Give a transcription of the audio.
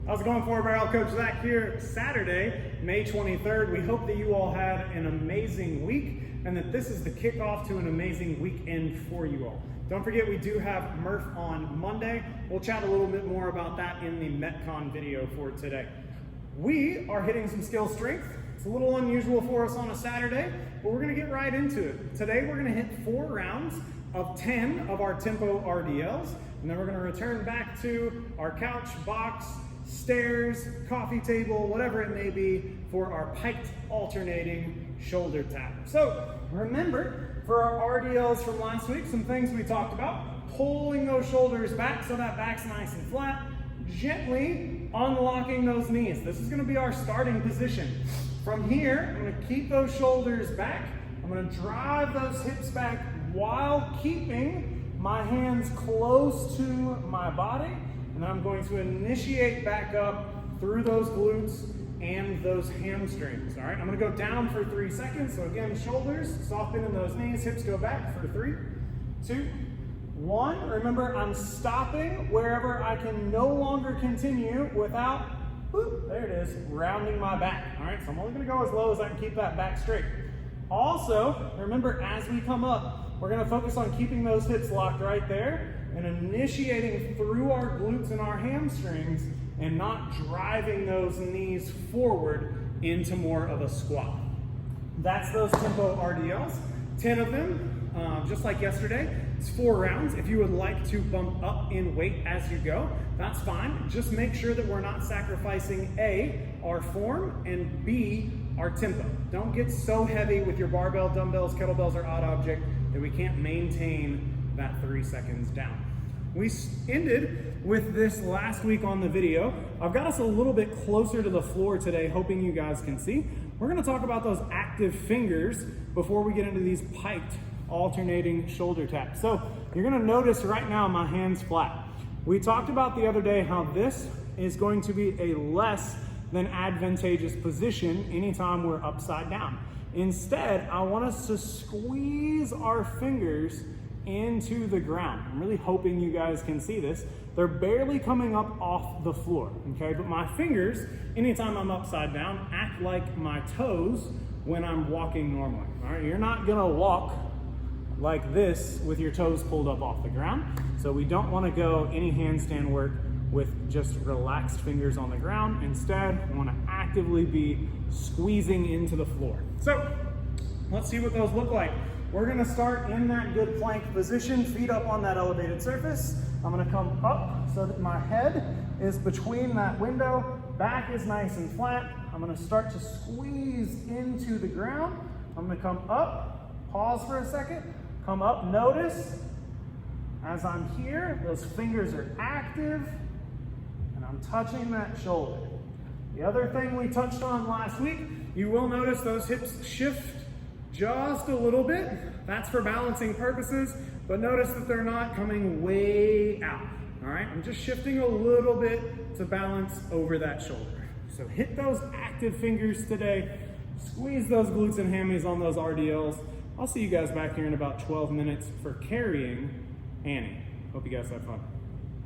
How's it going, Four Barrel? Coach Zach here. Saturday, May 23rd. We hope that you all had an amazing week and that this is the kickoff to an amazing weekend for you all. Don't forget, we do have Murph on Monday. We'll chat a little bit more about that in the Metcon video for today. We are hitting some skill strength. It's a little unusual for us on a Saturday, but we're gonna get right into it. Today, we're gonna hit 4 rounds of 10 of our tempo RDLs, and then we're gonna return back to our couch, box, stairs, coffee table, whatever it may be, for our piked alternating shoulder tap. So remember, for our RDLs from last week, some things we talked about: pulling those shoulders back so that back's nice and flat, gently unlocking those knees. This is gonna be our starting position. From here, I'm gonna keep those shoulders back. I'm gonna drive those hips back while keeping my hands close to my body. And I'm going to initiate back up through those glutes and those hamstrings. All right, I'm gonna go down for 3 seconds. So again, shoulders, soft bend in those knees, hips go back for 3, 2, 1. Remember, I'm stopping wherever I can no longer continue without, whoop, there it is, rounding my back. All right, so I'm only gonna go as low as I can keep that back straight. Also, remember, as we come up, we're gonna focus on keeping those hips locked right there and initiating through our glutes and our hamstrings and not driving those knees forward into more of a squat. That's those tempo RDLs, 10 of them, just like yesterday. It's 4 rounds. If you would like to bump up in weight as you go, that's fine. Just make sure that we're not sacrificing A, our form, and B, our tempo. Don't get so heavy with your barbell, dumbbells, kettlebells, or odd object that we can't maintain that 3 seconds down. We ended with this last week on the video. I've got us a little bit closer to the floor today, hoping you guys can see. We're gonna talk about those active fingers before we get into these piked alternating shoulder taps. So you're gonna notice right now my hand's flat. We talked about the other day how this is going to be a less than advantageous position anytime we're upside down. Instead, I want us to squeeze our fingers into the ground. I'm really hoping you guys can see this. They're barely coming up off the floor, okay? But my fingers, anytime I'm upside down, act like my toes when I'm walking normally, all right? You're not gonna walk like this with your toes pulled up off the ground. So we don't wanna go any handstand work with just relaxed fingers on the ground. Instead, we wanna actively be squeezing into the floor. So let's see what those look like. We're gonna start in that good plank position, feet up on that elevated surface. I'm gonna come up so that my head is between that window, back is nice and flat. I'm gonna start to squeeze into the ground. I'm gonna come up, pause for a second, come up, notice as I'm here, those fingers are active and I'm touching that shoulder. The other thing we touched on last week, you will notice those hips shift just a little bit. That's for balancing purposes, but notice that they're not coming way out. All right, I'm just shifting a little bit to balance over that shoulder. So hit those active fingers today, squeeze those glutes and hammies on those RDLs. I'll see you guys back here in about 12 minutes for carrying Annie. Hope you guys have fun.